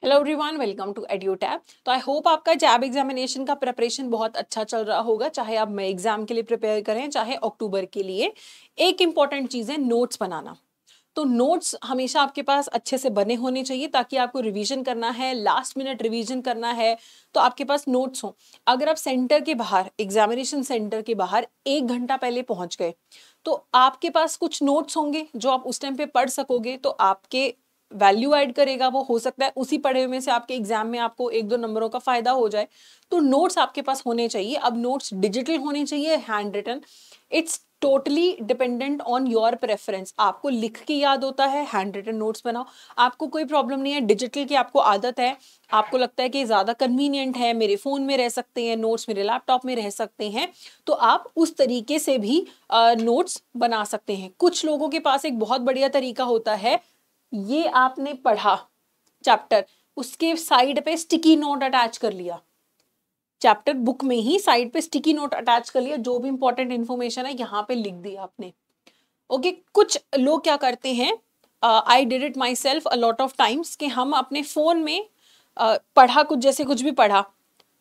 Hello everyone, welcome to Edutab. तो I hope आपका जैब examination का प्रिपरेशन बहुत अच्छा चल रहा होगा, चाहे आप मई एग्जाम के लिए प्रिपेयर करें चाहे अक्टूबर के लिए। एक इंपॉर्टेंट चीज़ है नोट्स बनाना। तो नोट्स हमेशा आपके पास अच्छे से बने होने चाहिए ताकि आपको रिवीजन करना है, लास्ट मिनट रिवीजन करना है तो आपके पास नोट्स हो। अगर आप सेंटर के बाहर, एग्जामिनेशन सेंटर के बाहर 1 घंटा पहले पहुंच गए तो आपके पास कुछ नोट्स होंगे जो आप उस टाइम पे पढ़ सकोगे, तो आपके वैल्यू ऐड करेगा। वो हो सकता है उसी पढ़े में से आपके एग्जाम में आपको 1-2 नंबरों का फायदा हो जाए। तो नोट्स आपके पास होने चाहिए। अब नोट्स डिजिटल होने चाहिए, hand written, it's totally dependent on your preference. आपको लिख के याद होता है, हैंड रिटन नोट्स बनाओ। आपको कोई प्रॉब्लम नहीं है, डिजिटल की आपको आदत है, आपको लगता है कि ज़्यादा कन्वीनियंट है, मेरे फ़ोन में रह सकते हैं नोट्स, मेरे लैपटॉप में रह सकते हैं, तो आप उस तरीके से भी नोट्स बना सकते हैं। कुछ लोगों के पास एक बहुत बढ़िया तरीका होता है, ये आपने पढ़ा चैप्टर, उसके साइड पे स्टिकी नोट अटैच कर लिया, चैप्टर बुक में ही साइड पे स्टिकी नोट अटैच कर लिया, जो भी इंपॉर्टेंट इन्फॉर्मेशन है यहाँ पे लिख दिया आपने। ओके, कुछ लोग क्या करते हैं, I did it my self a lot of times, कि हम अपने फोन में पढ़ा, कुछ जैसे कुछ भी पढ़ा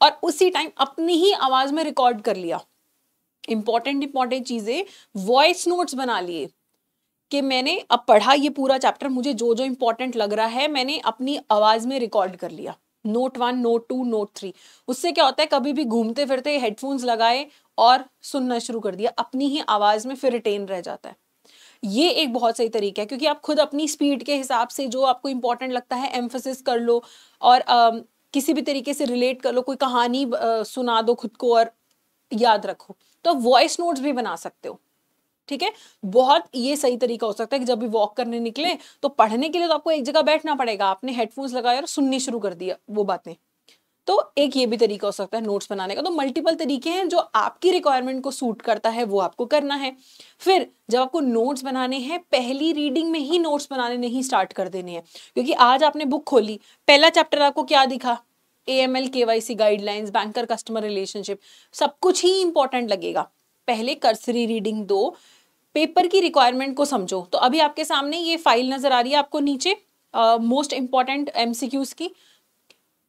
और उसी टाइम अपनी ही आवाज में रिकॉर्ड कर लिया। इंपॉर्टेंट चीजें वॉइस नोट्स बना लिए कि मैंने अब पढ़ा ये पूरा चैप्टर, मुझे जो जो इंपॉर्टेंट लग रहा है मैंने अपनी आवाज में रिकॉर्ड कर लिया। Note 1, note 2, note 3। उससे क्या होता है, कभी भी घूमते फिरते हेडफोन्स लगाए और सुनना शुरू कर दिया अपनी ही आवाज में, फिर रिटेन रह जाता है। ये एक बहुत सही तरीका है, क्योंकि आप खुद अपनी स्पीड के हिसाब से जो आपको इंपॉर्टेंट लगता है एम्फेसिस कर लो और किसी भी तरीके से रिलेट कर लो, कोई कहानी सुना दो खुद को और याद रखो। तो वॉइस नोट्स भी बना सकते हो, ठीक है। बहुत ये सही तरीका हो सकता है कि जब भी वॉक करने निकले तो पढ़ने के लिए तो आपको एक जगह बैठना पड़ेगा, आपने हेडफोन्स लगाए और सुननी शुरू कर दिया वो बातें। तो एक ये भी तरीका हो सकता है नोट्स बनाने का। तो मल्टीपल तरीके हैं, जो आपकी रिक्वायरमेंट को सूट करता है वो आपको करना है। फिर जब आपको नोट्स बनाने हैं, पहली रीडिंग में ही नोट्स बनाने नहीं स्टार्ट कर देने हैं, क्योंकि आज आपने बुक खोली, पहला चैप्टर आपको क्या दिखा, AML KYC guidelines, banker customer relationship, सब कुछ ही इंपॉर्टेंट लगेगा। पहले कर्सरी रीडिंग दो, पेपर की रिक्वायरमेंट को समझो। तो अभी आपके सामने ये फाइल नजर आ रही है आपको नीचे, मोस्ट इंपॉर्टेंट MCQs की,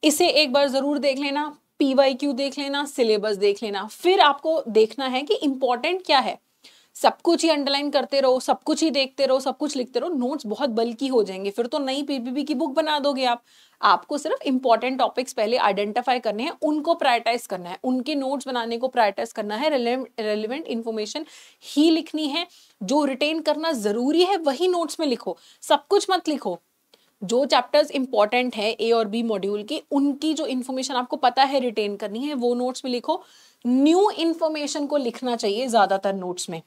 इसे एक बार जरूर देख लेना, PYQ देख लेना, सिलेबस देख लेना। फिर आपको देखना है कि इंपॉर्टेंट क्या है। सब कुछ ही अंडरलाइन करते रहो, सब कुछ ही देखते रहो, सब कुछ लिखते रहो, नोट्स बहुत बल्कि हो जाएंगे, फिर तो नई PPP की बुक बना दोगे आप। आपको सिर्फ इंपॉर्टेंट टॉपिक्स पहले आइडेंटिफाई करने हैं, उनको प्रायोरिटाइज करना है, उनके नोट्स बनाने को प्रायोरिटाइज करना है, रेलिवेंट इंफॉर्मेशन ही लिखनी है। जो रिटेन करना जरूरी है वही नोट्स में लिखो, सब कुछ मत लिखो। जो चैप्टर्स इंपॉर्टेंट है A और B मॉड्यूल की, उनकी जो इन्फॉर्मेशन आपको पता है रिटेन करनी है वो नोट्स में लिखो। न्यू इन्फॉर्मेशन को लिखना चाहिए ज्यादातर नोट्स में।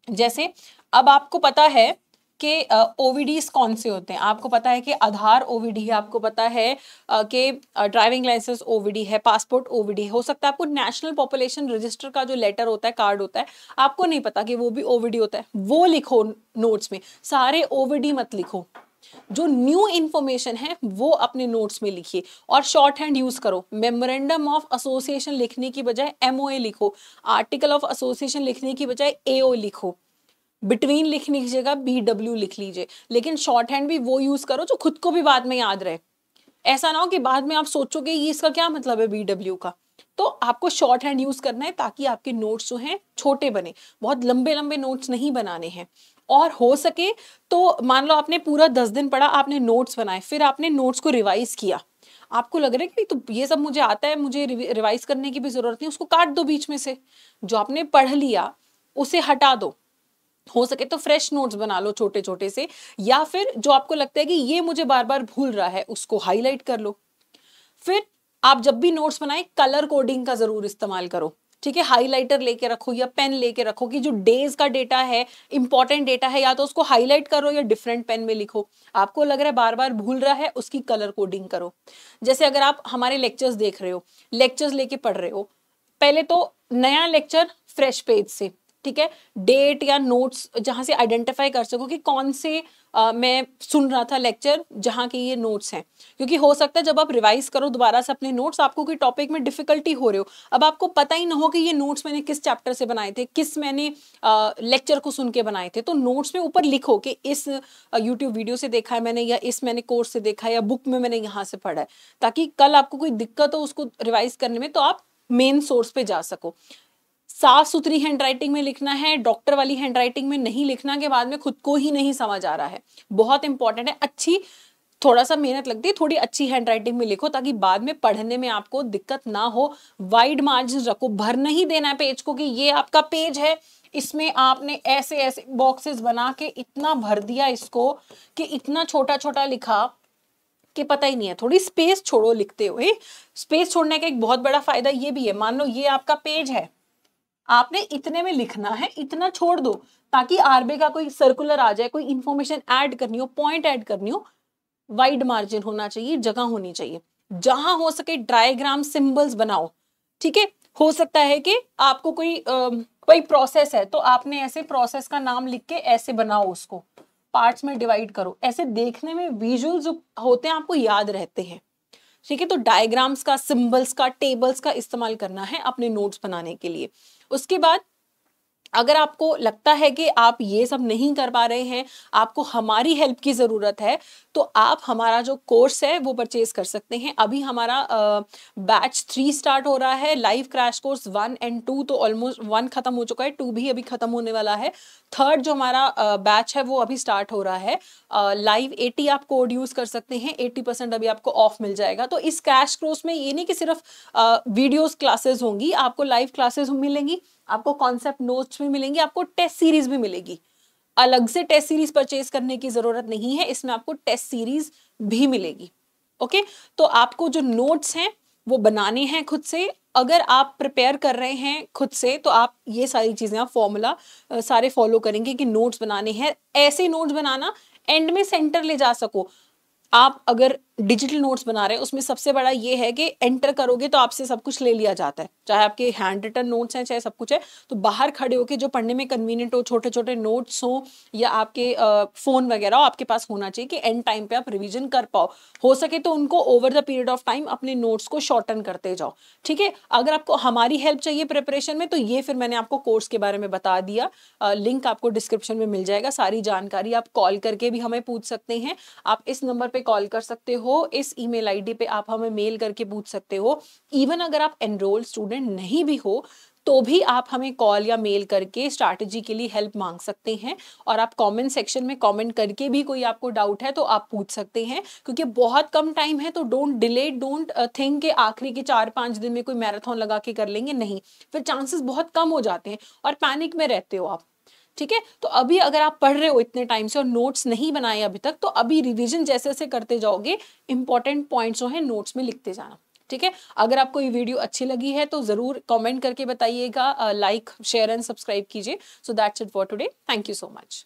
जैसे अब आपको पता है कि OVDs कौन से होते हैं, आपको पता है कि आधार OVD है, आपको पता है कि ड्राइविंग लाइसेंस OVD है, पासपोर्ट OVD है। हो सकता है आपको नेशनल पॉपुलेशन रजिस्टर का जो लेटर होता है, कार्ड होता है, आपको नहीं पता कि वो भी OVD होता है, वो लिखो नोट्स में। सारे OVD मत लिखो, जो न्यू इंफॉर्मेशन है वो अपने नोट्स में लिखिए। और शॉर्ट हैंड यूज करो, मेमोरेंडम ऑफ एसोसिएशन लिखने की बजाय MOA लिखो, आर्टिकल ऑफ एसोसिएशन लिखने की बजाय AO लिखो, बिटवीन लिखने की जगह BW लिख लीजिए। लेकिन शॉर्ट हैंड भी वो यूज करो जो खुद को भी बाद में याद रहे। ऐसा ना हो कि बाद में आप सोचोगे ये इसका क्या मतलब है BW का। तो आपको शॉर्ट हैंड यूज करना है ताकि आपके नोट्स जो हैं छोटे बने, बहुत लंबे लंबे नोट्स नहीं बनाने हैं। और हो सके तो मान लो आपने पूरा 10 दिन पढ़ा, आपने नोट्स बनाए, फिर आपने नोट्स को रिवाइज किया, आपको लग रहा है कि तो ये सब मुझे आता है, मुझे रिवाइज करने की भी जरूरत नहीं, उसको काट दो बीच में से। जो आपने पढ़ लिया उसे हटा दो, हो सके तो फ्रेश नोट्स बना लो छोटे छोटे से, या फिर जो आपको लगता है कि ये मुझे बार बार भूल रहा है उसको हाईलाइट कर लो। फिर आप जब भी नोट्स बनाए कलर कोडिंग का जरूर इस्तेमाल करो, ठीक है। हाइलाइटर लेके रखो या पेन लेके रखो कि जो डेज का डेटा है, इंपॉर्टेंट डेटा है, या तो उसको हाईलाइट करो या डिफरेंट पेन में लिखो। आपको लग रहा है बार बार भूल रहा है, उसकी कलर कोडिंग करो। जैसे अगर आप हमारे लेक्चर्स देख रहे हो, लेक्चर्स लेके पढ़ रहे हो, पहले तो नया लेक्चर फ्रेश पेज से, ठीक है, डेट या नोट्स जहां से आइडेंटिफाई कर सको कि कौन से मैं सुन रहा था लेक्चर जहां के ये नोट्स हैं, क्योंकि हो सकता है जब आप रिवाइज करो दोबारा से अपने नोट्स, आपको कोई टॉपिक में डिफिकल्टी हो रही हो, अब आपको पता ही ना हो कि ये नोट्स मैंने किस चैप्टर से बनाए थे, किस मैंने लेक्चर को सुन के बनाए थे, तो नोट्स में ऊपर लिखो कि इस यूट्यूब वीडियो से देखा है मैंने, या इस मैंने कोर्स से देखा है, या बुक में मैंने यहाँ से पढ़ा है, ताकि कल आपको कोई दिक्कत हो उसको रिवाइज करने में तो आप मेन सोर्स पे जा सको। साफ सुथरी हैंडराइटिंग में लिखना है, डॉक्टर वाली हैंडराइटिंग में नहीं लिखना के बाद में खुद को ही नहीं समझ आ रहा है। बहुत इंपॉर्टेंट है, अच्छी थोड़ा सा मेहनत लगती है, थोड़ी अच्छी हैंडराइटिंग में लिखो ताकि बाद में पढ़ने में आपको दिक्कत ना हो। वाइड मार्जिन रखो, भर नहीं देना है पेज को कि ये आपका पेज है, इसमें आपने ऐसे ऐसे बॉक्सेस बना के इतना भर दिया इसको कि इतना छोटा छोटा लिखा कि पता ही नहीं है। थोड़ी स्पेस छोड़ो लिखते हुए। स्पेस छोड़ने का एक बहुत बड़ा फायदा ये भी है, मान लो ये आपका पेज है, आपने इतने में लिखना है, इतना छोड़ दो ताकि आरबे का कोई सर्कुलर आ जाए, कोई इंफॉर्मेशन ऐड करनी हो, पॉइंट ऐड करनी हो, वाइड मार्जिन होना चाहिए, जगह होनी चाहिए। जहां हो सके डायग्राम सिंबल्स बनाओ, ठीक है। हो सकता है कि आपको कोई प्रोसेस है तो आपने ऐसे प्रोसेस का नाम लिख के ऐसे बनाओ, उसको पार्ट्स में डिवाइड करो, ऐसे देखने में विजुअल्स होते हैं, आपको याद रहते हैं, ठीक है। तो डायग्राम्स का, सिंबल्स का, टेबल्स का इस्तेमाल करना है अपने नोट्स बनाने के लिए। उसके बाद अगर आपको लगता है कि आप ये सब नहीं कर पा रहे हैं, आपको हमारी हेल्प की ज़रूरत है, तो आप हमारा जो कोर्स है वो परचेज कर सकते हैं। अभी हमारा बैच 3 स्टार्ट हो रहा है, लाइव क्रैश कोर्स 1 और 2, तो ऑलमोस्ट 1 खत्म हो चुका है, 2 भी अभी खत्म होने वाला है। 3rd जो हमारा बैच है वो अभी स्टार्ट हो रहा है। लाइव 80 आप कोड यूज़ कर सकते हैं, 80% अभी आपको ऑफ मिल जाएगा। तो इस क्रैश कोर्स में ये नहीं कि सिर्फ वीडियोस क्लासेस होंगी, आपको लाइव क्लासेस मिलेंगी, आपको कॉन्सेप्ट नोट्स भी मिलेंगी, आपको टेस्ट सीरीज भी मिलेगी। अलग से टेस्ट सीरीज परचेज करने की जरूरत नहीं है, इसमें आपको टेस्ट सीरीज भी मिलेगी। ओके, तो आपको जो नोट्स हैं वो बनाने हैं खुद से। अगर आप प्रिपेयर कर रहे हैं खुद से तो आप ये सारी चीजें, आप फॉर्मूला सारे फॉलो करेंगे कि नोट्स बनाने हैं। ऐसे नोट्स बनाना एंड में सेंटर ले जा सको। आप अगर डिजिटल नोट्स बना रहे हैं उसमें सबसे बड़ा ये है कि एंटर करोगे तो आपसे सब कुछ ले लिया जाता है, चाहे आपके हैंड रिटन नोट्स हैं चाहे सब कुछ है, तो बाहर खड़े होके जो पढ़ने में कन्वीनियंट हो, छोटे छोटे नोट्स हो या आपके फोन वगैरह हो, आपके पास होना चाहिए कि एंड टाइम पे आप रिवीजन कर पाओ। हो सके तो उनको over the period of time अपने नोट्स को शॉर्टन करते जाओ, ठीक है। अगर आपको हमारी हेल्प चाहिए प्रिपरेशन में तो ये फिर मैंने आपको कोर्स के बारे में बता दिया, लिंक आपको डिस्क्रिप्शन में मिल जाएगा, सारी जानकारी। आप कॉल करके भी हमें पूछ सकते हैं, आप इस नंबर पे कॉल कर सकते हो, इस ईमेल आईडी पे आप हमें मेल करके पूछ सकते हो। इवन अगर आप एनरोल्ड स्टूडेंट नहीं भी हो तो भी आप हमें कॉल या मेल करके स्ट्रैटेजी के लिए हेल्प मांग सकते हैं। और आप कमेंट सेक्शन में कमेंट करके भी कोई आपको डाउट है तो आप पूछ सकते हैं, क्योंकि बहुत कम टाइम है। तो डोंट डिले, डोंट थिंक कि आखिरी के 4-5 दिन में कोई मैराथन लगा के कर लेंगे, नहीं, फिर चांसेस बहुत कम हो जाते हैं और पैनिक में रहते हो आप, ठीक है। तो अभी अगर आप पढ़ रहे हो इतने टाइम से और नोट्स नहीं बनाए अभी तक, तो अभी रिवीजन जैसे जैसे करते जाओगे, इंपॉर्टेंट पॉइंट्स जो है नोट्स में लिखते जाना, ठीक है। अगर आपको ये वीडियो अच्छी लगी है तो जरूर कमेंट करके बताइएगा, लाइक शेयर एंड सब्सक्राइब कीजिए। So that's it for today, thank you so much.